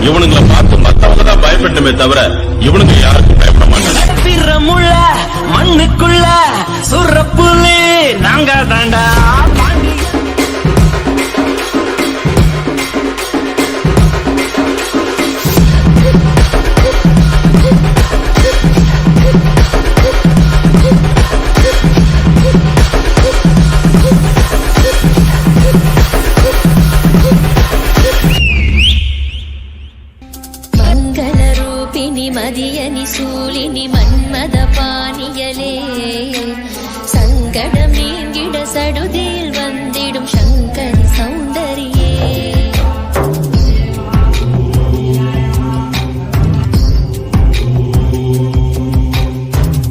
இவனுங்களை பார்த்து மத்தவங்க தான் பயப்படணுமே தவிர இவனுங்க யாருக்கும் பயப்பட மாட்டாங்க. பிறமுள்ள மண்ணுக்குள்ள சுரப்புலே நாங்க தாண்டா. மதியனி சூலினி மன்மத பாணியலே சங்கடம் நீங்கிட சடுதியில் வந்திடும் சங்கரி சௌந்தரியே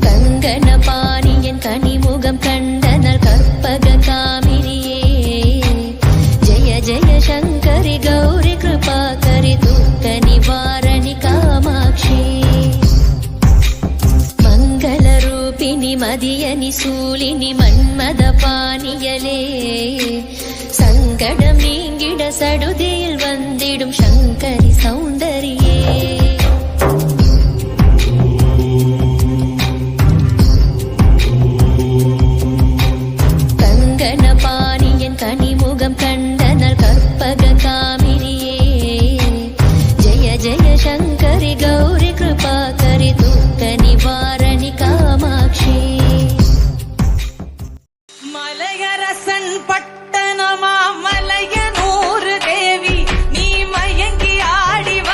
கங்கன பாணியன் கனிமுகம் கண்டனல் கற்பக காமினியே ஜெய ஜெய சங்கரி கௌரி கிருபாகரி துக்க நிவாரணி காமாட்சி மதியனி சூலினி மன்மத பாணியலே சங்கடம் நீங்கிட சடுதியில் வந்திடும் சங்கரி சௌந்தரியே கங்கன பாணியன் கனிமுகம் கண்டனல் கற்பக காமினியே ஜெய ஜெய சங்கரி கௌரி கிருபாகரி துக்க நிவாரணி காமாட்சி மலையரசன் பட்டணமா மலையனூர் தேவி நீ மயங்கி ஆடிவ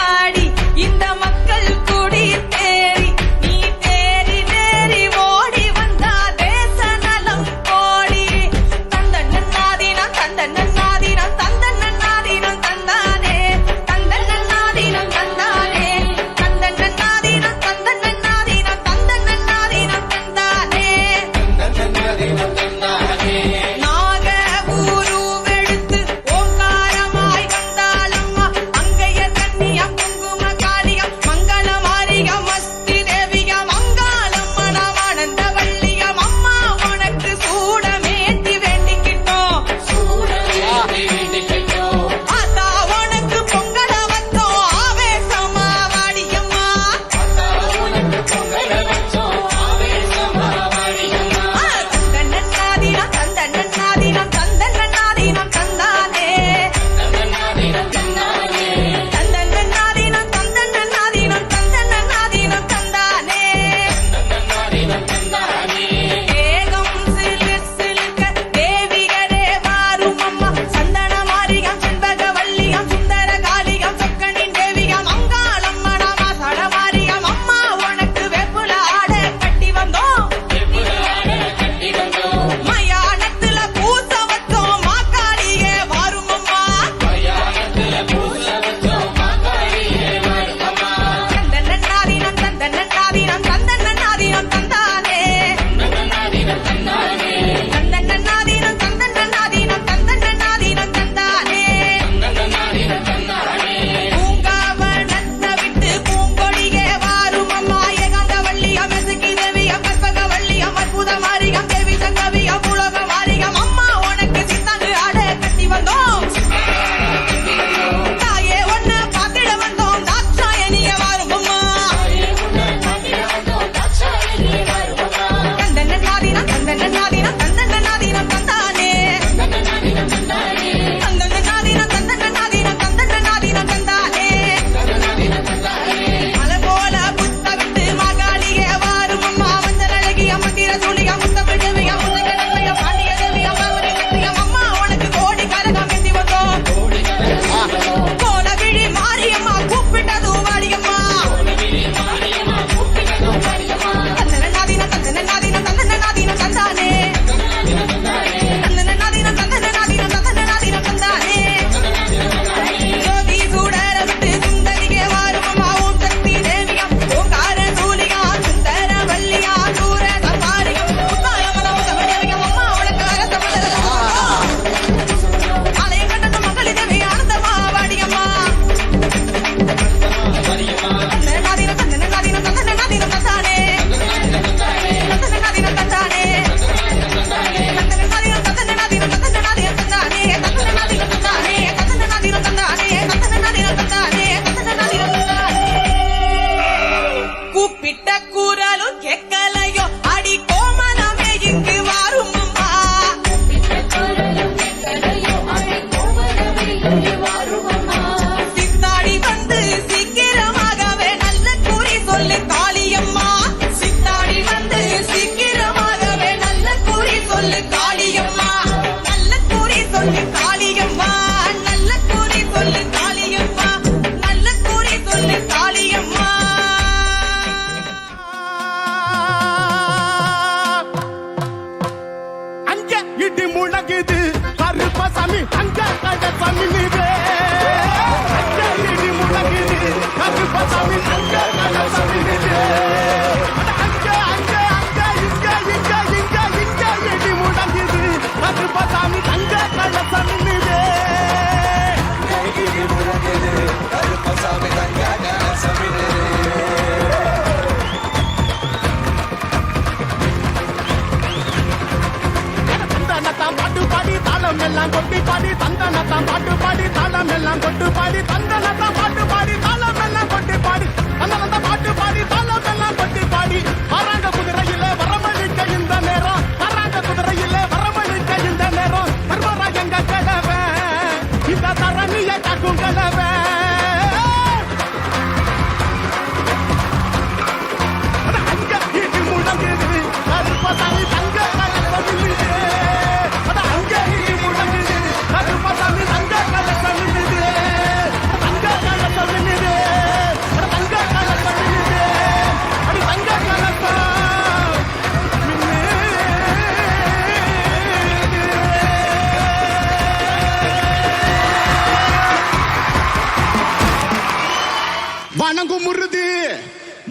வணங்கும் முருது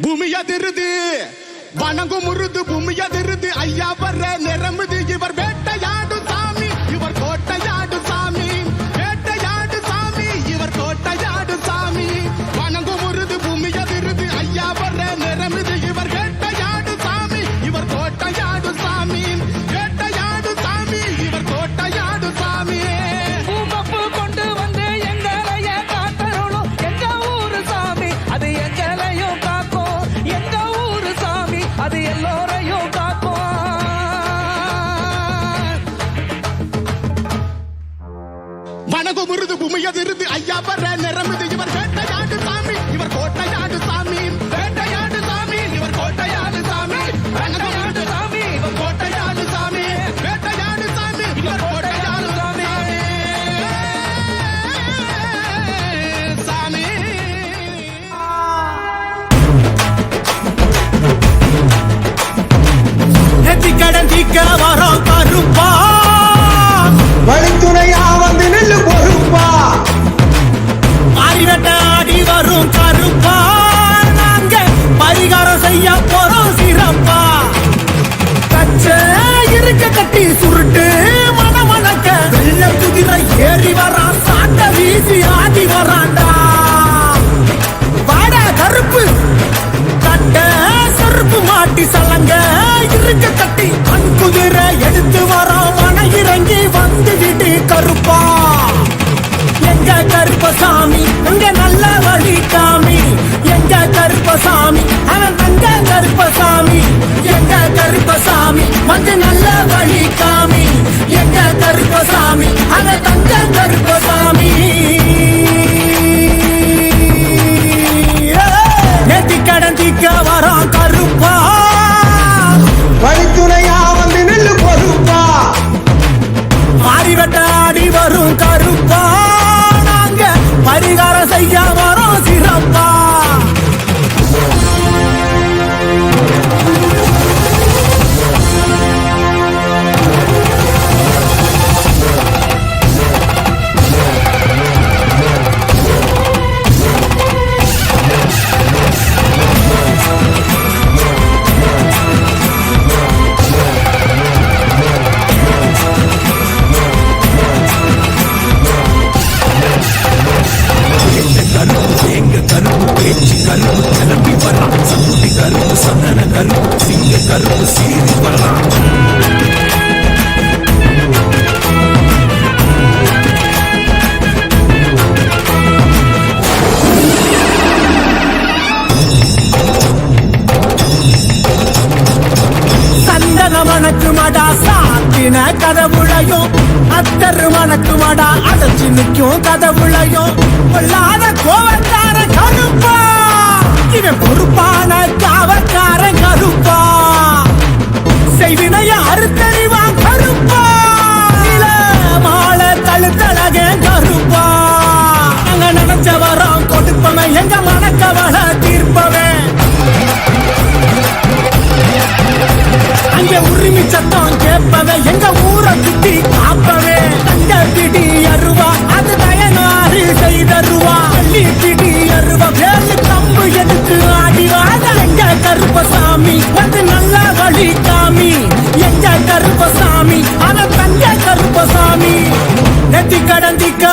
பூமி அதிருது வணங்கும் முருது பூமி அதிருது ஐயா வர்ற நிரம்புது இவர் வேட்டையாடு சாமி இவர் கோட்டையாடு சாமி வேட்டையாடு சாமி இவர் கோட்டையாடு சாமி வணங்கும் முருது பூமி அதிருது ஐயா வர்ற நிரம்புது இவர் வேட்டையாடு சாமி இவர் கோட்டையாடு சாமி வேட்டையாடு சாமி இவர் கோட்டையாடு சாமி பூங்கப்பு கொண்டு வந்து எங்களைய காத்தருளும் எங்க ஊரு சாமி அது எங்களையும் காக்கும் எங்க ஊரு சாமி அது எல்லோரையும் காக்கும் வணங்கும் முருது பூமி அதிருது ஐயா வர்ற நிரம்புது இவர் வேட்டையாடு சாமி இவர் கோட்டையாடு சாமி வேட்டையாடு சாமி இவர் கோட்டையாடு சாமி வேட்டையாடு சாமி இவர் கோட்டையாடு சாமி வேட்டையாடு சாமி இவர் கோட்டையாடு சாமி சாமி நெத்திக்கடன் தீக்க வரோம் கருப்பா வழித்துணையா வந்து நெல்லு பொறுப்பா மாறிவட்டாடி வரும் கருப்பா நாங்க பரிகாரம் செய்ய போறோம் சிறப்பா கச்ச இருக்க கட்டி சுருட்டு மணமணக்க வெள்ள குதிரை ஏறி வரான் சாட்ட வீசி ஆடி வரான்டா வாடா கருப்பு கட்ட செருப்பு மாட்டி சலங்க இருக்க கட்டி கண் குதிரை எடுத்து வரோம் மன இறங்கி வந்து விட்டு கருப்பா எங்க கருப்பசாமி அங்க நல்ல வழி காமி எங்க கருப்பசாமி அவன் தங்க கருப்பசாமி எங்க கருப்பசாமி வந்து நல்ல வழி காமி எங்க கருப்பசாமி அவன் தங்க கருப்பசாமி நேத்தி கடந்திக்க வரான் கருப்பா வழித்துணையா வந்து நெல்லு பொறுப்பா மாறிவட்டாடி வரும் கருப்பா நாங்க பரிகாரம் செய்ய வரோம் சிறப்பா மணக்குமடா சாத்தின கதவுளையும் அத்தரு மணக்குமடா அடைச்சு நிற்கும் கதவுளையும் கொள்ளாத கோவக்கார கருப்பா இவன் பொறுப்பான காவக்கார கருப்பா செய்வினைய அறுத்தறிவான் கருப்பா நில மாலை தழுத்தழக கருப்பா அங்க நினைச்ச வரோம் கொடுப்பவன் எங்க மணக்கவள தீர்ப்பவன் அங்க உரிமை சத்தம் கேட்பவே எங்க ஊரை சுத்தி காப்பவே தங்க பிடி அருவா அது தயனாறு செய்தருவா பள்ளி பிடி அருவா வேலு கம்பு எடுத்து ஆடிவாத எங்க கருப்பசாமி வந்து நல்ல வழி காமி எங்க கருப்பசாமி அவன் தங்க கருப்பசாமி நெத்தி கடந்திக்க